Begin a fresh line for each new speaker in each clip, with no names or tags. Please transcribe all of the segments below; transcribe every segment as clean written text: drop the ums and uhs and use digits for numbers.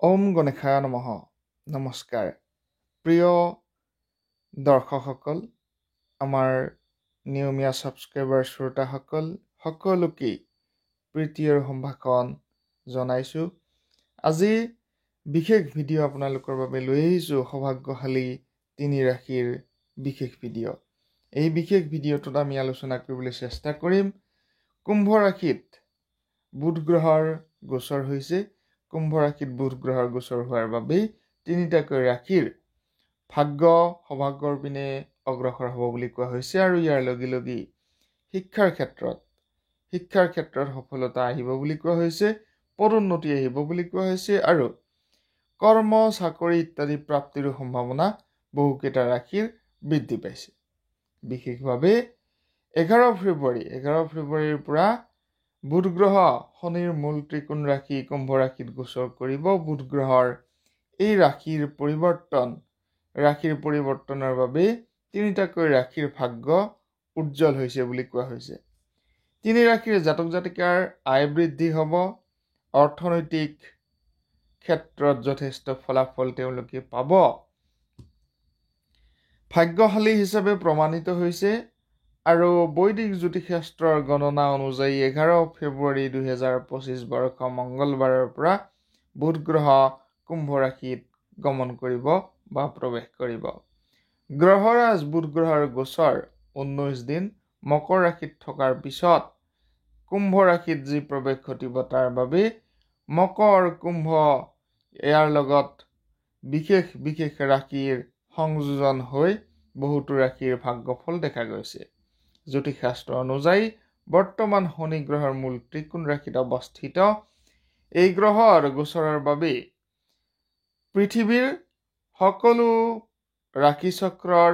ওম গণেশায় নমঃ। নমস্কাৰ প্ৰিয় দৰ্শকসকল, আমাৰ নিয়মীয়া ছাবস্ক্ৰাইবাৰ শ্ৰোতাসকল সকলোকেই প্ৰীতি আৰু সম্ভাষণ জনাইছোঁ। আজি বিশেষ ভিডিঅ' আপোনালোকৰ বাবে লৈ আহিছোঁ। সৌভাগ্যশালী 3 ৰাশিৰ বিশেষ ভিডিঅ'। এই বিশেষ ভিডিঅ'টোত আমি আলোচনা কৰিবলৈ চেষ্টা কৰিম কুম্ভ ৰাশিত বুধ গ্ৰহৰ গোচৰ হৈছে। কুম্ভ ৰাশিত বুধ গ্ৰহৰ গোচৰ হোৱাৰ বাবেই 3টাকৈ ৰাশিৰ ভাগ্য সৌভাগ্যৰ পিনে অগ্ৰসৰ হ'ব বুলি কোৱা হৈছে। আৰু ইয়াৰ লগে লগে শিক্ষাৰ ক্ষেত্ৰত সফলতা আহিব বুলি কোৱা হৈছে, পদোন্নতি আহিব বুলি কোৱা হৈছে আৰু কৰ্ম চাকৰি ইত্যাদি প্ৰাপ্তিৰো সম্ভাৱনা বহুকেইটা ৰাশিৰ বৃদ্ধি পাইছে। বিশেষভাৱে 11 ফেব্ৰুৱাৰীৰ পৰা বুধ গ্ৰহ শনিৰ মূল ত্ৰিকোণ ৰাশি কুম্ভ ৰাশিত গোচৰ কৰিব। বুধ গ্ৰহৰ এই ৰাশিৰ পৰিৱৰ্তনৰ বাবে 3টাকৈ ৰাশিৰ ভাগ্য উজ্জ্বল হৈছে বুলি কোৱা হৈছে। 3 ৰাশিৰ জাতক জাতিকাৰ আয় বৃদ্ধি হ'ব। অৰ্থনৈতিক ক্ষেত্ৰত যথেষ্ট ফলাফল তেওঁলোকে পাব। ভাগ্যশালী হিচাপে প্ৰমাণিত হৈছে আৰু বৈদিক জ্যোতিষশাস্ত্ৰৰ গণনা অনুযায়ী 11 ফেব্ৰুৱাৰী 2025 বৰ্ষ মংগলবাৰৰ পৰা বুধ গ্ৰহ কুম্ভ ৰাশিত গমন কৰিব বা প্ৰৱেশ কৰিব। গ্ৰহৰাজ বুধ গ্ৰহৰ গোচৰ 19 দিন মকৰ ৰাশিত থকাৰ পিছত কুম্ভ ৰাশিত যি প্ৰৱেশ ঘটিব, তাৰ বাবে মকৰ কুম্ভ ইয়াৰ লগত বিশেষ ৰাশিৰ সংযোজন হৈ বহুতো ৰাশিৰ ভাগ্যফল দেখা গৈছে। জ্যোতিষশাস্ত্ৰ অনুযায়ী বৰ্তমান শনি গ্ৰহৰ মূল ত্ৰিকোণ ৰাশিত অৱস্থিত। এই গ্ৰহৰ গোচৰৰ বাবে পৃথিৱীৰ সকলো ৰাশি চক্ৰৰ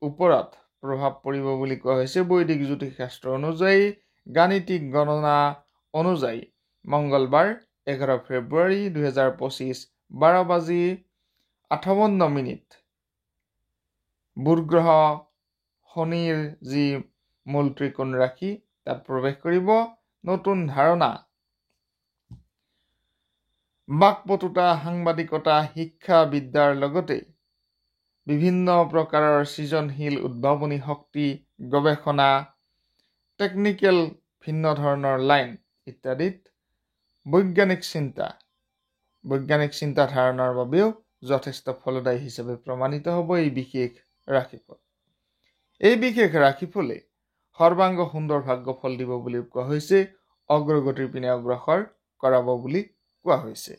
ওপৰত প্ৰভাৱ পৰিব বুলি কোৱা হৈছে। বৈদিক জ্যোতিষশাস্ত্ৰ অনুযায়ী গাণিতিক গণনা অনুযায়ী মংগলবাৰ 11 ফেব্ৰুৱাৰী 2025 12:58 বুধ গ্ৰহ শনিৰ যি মূল ত্ৰিকোণ ৰাশি তাত প্ৰৱেশ কৰিব। নতুন ধাৰণা, বাকপটুতা, সাংবাদিকতা, শিক্ষা বিদ্যাৰ লগতে বিভিন্ন প্ৰকাৰৰ সৃজনশীল উদ্ভাৱনী শক্তি, গৱেষণা, টেকনিকেল ভিন্ন ধৰণৰ লাইন ইত্যাদিত বৈজ্ঞানিক চিন্তা ধাৰণাৰ বাবেও যথেষ্ট ফলদায়ী হিচাপে প্ৰমাণিত হ'ব এই বিশেষ ৰাশিফল। এই বিশেষ ৰাশিফলে সৰ্বাংগ সুন্দৰ ভাগ্যফল দিব বুলি কোৱা হৈছে। অগ্ৰগতিৰ পিনে অগ্ৰসৰ কৰাব বুলি কোৱা হৈছে।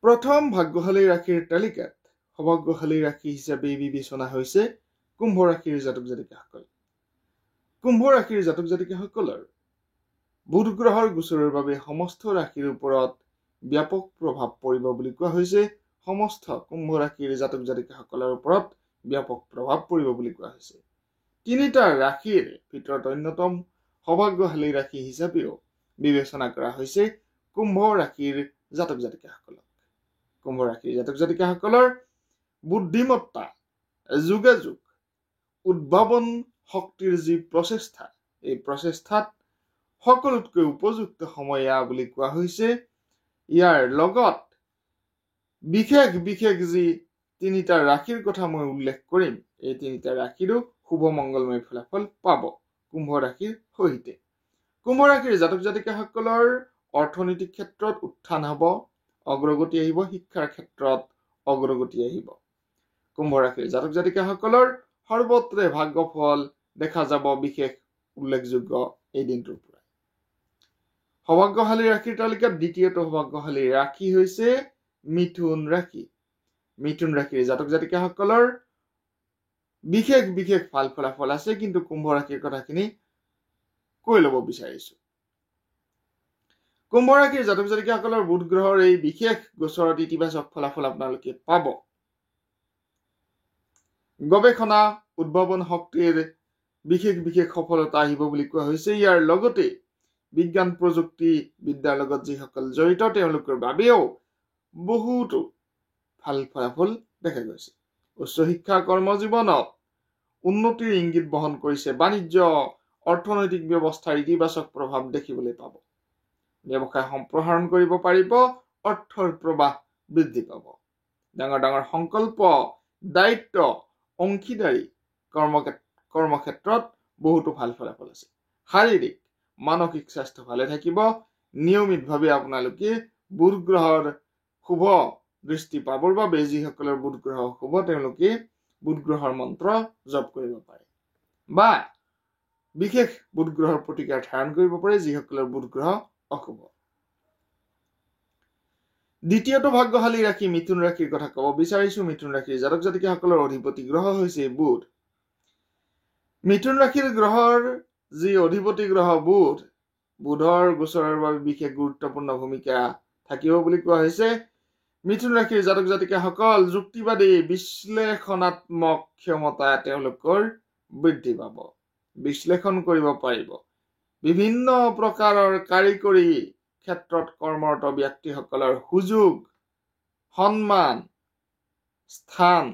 প্ৰথম ভাগ্যশালী ৰাশিৰ তালিকাত সৌভাগ্যশালী ৰাশি হিচাপে বিবেচনা হৈছে কুম্ভ ৰাশিৰ জাতক জাতিকাসকল। কুম্ভ ৰাশিৰ জাতক জাতিকাসকলৰ বুধ গ্ৰহৰ গোচৰৰ বাবে সমস্ত ৰাশিৰ ওপৰত ব্যাপক প্ৰভাৱ পৰিব বুলি কোৱা হৈছে। সমস্ত কুম্ভ ৰাশিৰ জাতক জাতিকাসকলৰ ওপৰত ব্যাপক প্ৰভাৱ পৰিব বুলি কোৱা হৈছে। 3টা ৰাশিৰ ভিতৰত অন্যতম সৌভাগ্যশালী ৰাশি হিচাপেও বিবেচনা কৰা হৈছে কুম্ভ ৰাশিৰ জাতক জাতিকাসকলক। কুম্ভ ৰাশিৰ জাতক জাতিকাসকলৰ বুদ্ধিমত্তা, যোগাযোগ, উদ্ভাৱন শক্তিৰ যি প্ৰচেষ্টা, এই প্ৰচেষ্টাত সকলোতকৈ উপযুক্ত সময় এয়া বুলি কোৱা হৈছে। ইয়াৰ লগত বিশেষ যি 3টা ৰাশিৰ কথা মই উল্লেখ কৰিম, এই 3টা ৰাশিৰো শুভ মংগলময় ফলাফল পাব কুম্ভ ৰাশিৰ সৈতে। কুম্ভ ৰাশিৰ জাতক জাতিকাসকলৰ অৰ্থনৈতিক ক্ষেত্ৰত উত্থান হ'ব, অগ্ৰগতি আহিব। শিক্ষাৰ ক্ষেত্ৰত অগ্ৰগতি আহিব। কুম্ভ ৰাশিৰ জাতক জাতিকাসকলৰ সৰ্বত্ৰে ভাগ্যফল দেখা যাব বিশেষ উল্লেখযোগ্য এই দিনটোৰ পৰা। সৌভাগ্যশালী ৰাশিৰ তালিকাত দ্বিতীয়টো সৌভাগ্যশালী ৰাশি হৈছে মিথুন ৰাশি। মিথুন ৰাশিৰ জাতক জাতিকাসকলৰ বিশেষ ভাল ফলাফল আছে, কিন্তু কুম্ভ ৰাশিৰ কথাখিনি কৈ ল'ব বিচাৰিছো। কুম্ভ ৰাশিৰ জাতক জাতিকাসকলৰ বুধ গ্ৰহৰ এই বিশেষ গোচৰত ইতিবাচক ফলাফল আপোনালোকে পাব। গৱেষণা, উদ্ভাৱন শক্তিৰ বিশেষ সফলতা আহিব বুলি কোৱা হৈছে। ইয়াৰ লগতে বিজ্ঞান প্ৰযুক্তি বিদ্যাৰ লগত যিসকল জড়িত তেওঁলোকৰ বাবেও বহুতো ভাল ফলাফল দেখা গৈছে। উচ্চ শিক্ষা কৰ্মজীৱনত উন্নতিৰ ইংগিত বহন কৰিছে। বাণিজ্য অৰ্থনৈতিক ব্যৱস্থাৰ ইতিবাচক প্ৰভাৱ দেখিবলৈ পাব। ব্যৱসায় সম্প্ৰসাৰণ কৰিব পাৰিব। অৰ্থৰ প্ৰবাহ বৃদ্ধি পাব। ডাঙৰ ডাঙৰ সংকল্প, দায়িত্ব, অংশীদাৰী কৰ্মক্ষেত্ৰত বহুতো ভাল ফলাফল আছে। শাৰীৰিক মানসিক স্বাস্থ্য ভালে থাকিব। নিয়মিতভাৱে আপোনালোকে বুধ গ্ৰহৰ শুভ দৃষ্টি পাবৰ বাবে যিসকলৰ বুধ গ্ৰহ শুভ তেওঁলোকে বুধ গ্ৰহৰ মন্ত্ৰ জপ কৰিব পাৰে বা বিশেষ বুধ গ্ৰহৰ প্ৰতিকাৰ ধাৰণ কৰিব পাৰে যিসকলৰ বুধ গ্ৰহ অশুভ। দ্বিতীয়টো ভাগ্যশালী ৰাশি মিথুন ৰাশিৰ কথা ক'ব বিচাৰিছো। মিথুন ৰাশিৰ জাতক জাতিকাসকলৰ অধিপতি গ্ৰহ হৈছে বুধ। মিথুন ৰাশিৰ গ্ৰহৰ যি অধিপতি গ্ৰহ বুধ, বুধৰ গোচৰৰ বাবে বিশেষ গুৰুত্বপূৰ্ণ ভূমিকা থাকিব বুলি কোৱা হৈছে। মিথুন ৰাশিৰ জাতক জাতিকাসকল যুক্তিবাদী বিশ্লেষণাত্মক ক্ষমতা তেওঁলোকৰ বৃদ্ধি পাব। বিশ্লেষণ কৰিব পাৰিব। বিভিন্ন প্ৰকাৰৰ কাৰিকৰী ক্ষেত্ৰত কৰ্মৰত ব্যক্তিসকলৰ সুযোগ, সন্মান, স্থান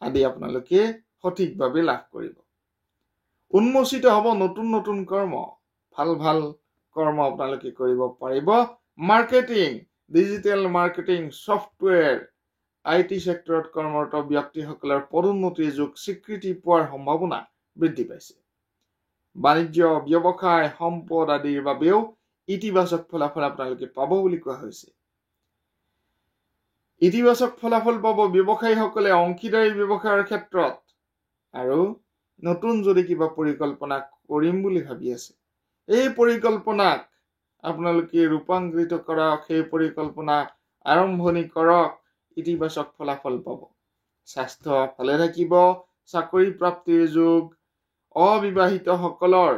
আদি আপোনালোকে সঠিকভাৱে লাভ কৰিব। উন্মোচিত হ'ব নতুন নতুন কৰ্ম, ভাল ভাল কৰ্ম আপোনালোকে কৰিব পাৰিব। Marketing, digital marketing, software, IT চেক্টৰত কৰ্মৰত ব্যক্তিসকলৰ পদোন্নতিৰ যুগ, স্বীকৃতি পোৱাৰ সম্ভাৱনা বৃদ্ধি পাইছে। বাণিজ্য, ব্যৱসায়, সম্পদ আদিৰ বাবেও ইতিবাচক ফলাফল আপোনালোকে পাব বুলি কোৱা হৈছে। ইতিবাচক ফলাফল পাব ব্যৱসায়ীসকলে অংশীদাৰী ব্যৱসায়ৰ ক্ষেত্ৰত। আৰু নতুন যদি কিবা পৰিকল্পনা কৰিম বুলি ভাবি আছে, এই পৰিকল্পনাক আপোনালোকে ৰূপান্তৰিত কৰক, সেই পৰিকল্পনা আৰম্ভণি কৰক, ইতিবাচক ফলাফল পাব। স্বাস্থ্য ভালে থাকিব। চাকৰি প্ৰাপ্তিৰ যুগ। অবিবাহিতসকলৰ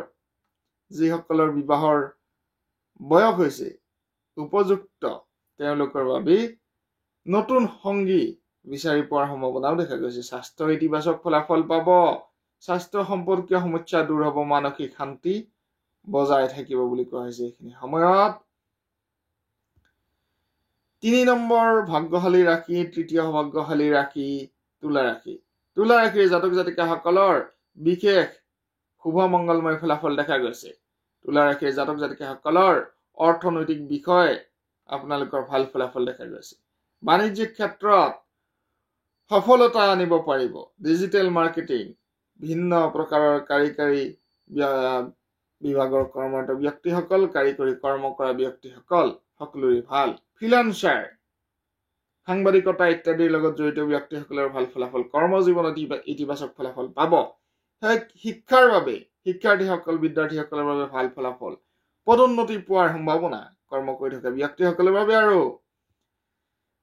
যিসকলৰ বিবাহৰ বয়স হৈছে উপযুক্ত তেওঁলোকৰ বাবে নতুন সংগী বিচাৰি পোৱাৰ সম্ভাৱনাও দেখা গৈছে। স্বাস্থ্য ইতিবাচক ফলাফল পাব। স্বাস্থ্য সম্পৰ্কীয় সমস্যা দূৰ হ'ব। মানসিক শান্তি বজাই থাকিব বুলি কোৱা হৈছে। এইখিনি সময়ত 3 নম্বৰ ভাগ্যশালী ৰাশি, তৃতীয় ভাগ্যশালী ৰাশি তুলা ৰাশি। তুলা ৰাশিৰ জাতক জাতিকাসকলৰ বিশেষ শুভ মংগলময় ফলাফল দেখা গৈছে। তুলা ৰাশিৰ জাতক জাতিকাসকলৰ অৰ্থনৈতিক বিষয় আপোনালোকৰ ভাল ফলাফল দেখা গৈছে। বাণিজ্যিক ক্ষেত্ৰত সফলতা আনিব পাৰিব। ডিজিটেল মাৰ্কেটিং, ভিন্ন প্ৰকাৰৰ কাৰিকৰী বিভাগৰ কৰ্মৰত ব্যক্তিসকল, কাৰিকৰী কৰ্ম কৰা ব্যক্তিসকল সকলোৰে ভাল। ফ্ৰিলান্সাৰ, সাংবাদিকতা ইত্যাদিৰ লগত জড়িত ব্যক্তিসকলৰ ভাল ফলাফল। কৰ্মজীৱনত ইতিবাচক ফলাফল পাব। শিক্ষাৰ বাবে শিক্ষাৰ্থীসকল, বিদ্যাৰ্থীসকলৰ বাবে ভাল ফলাফল। পদোন্নতি পোৱাৰ সম্ভাৱনা কৰ্ম কৰি থকা ব্যক্তিসকলৰ বাবে আৰু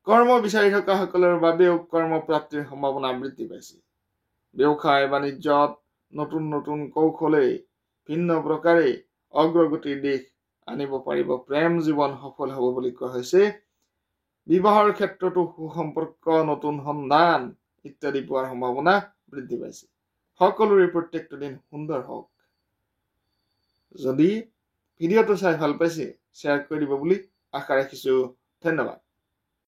কৰ্ম বিচাৰি থকা সকলৰ বাবেও কৰ্মপ্ৰাপ্তিৰ সম্ভাৱনা বৃদ্ধি পাইছে। ব্যৱসায় বাণিজ্যত নতুন নতুন কৌশলে ভিন্ন প্ৰকাৰে অগ্ৰগতিৰ দিশ আনিব পাৰিব। প্ৰেম জীৱন সফল হ'ব বুলি কোৱা হৈছে। বিবাহৰ ক্ষেত্ৰতো সুসম্পৰ্ক, নতুন সন্ধান ইত্যাদি পোৱাৰ সম্ভাৱনা বৃদ্ধি পাইছে। সকলোৰে প্ৰত্যেকটো দিন সুন্দৰ হওক। যদি ভিডিঅ'টো চাই ভাল পাইছে শ্বেয়াৰ কৰি দিব বুলি আশা ৰাখিছো। ধন্যবাদ।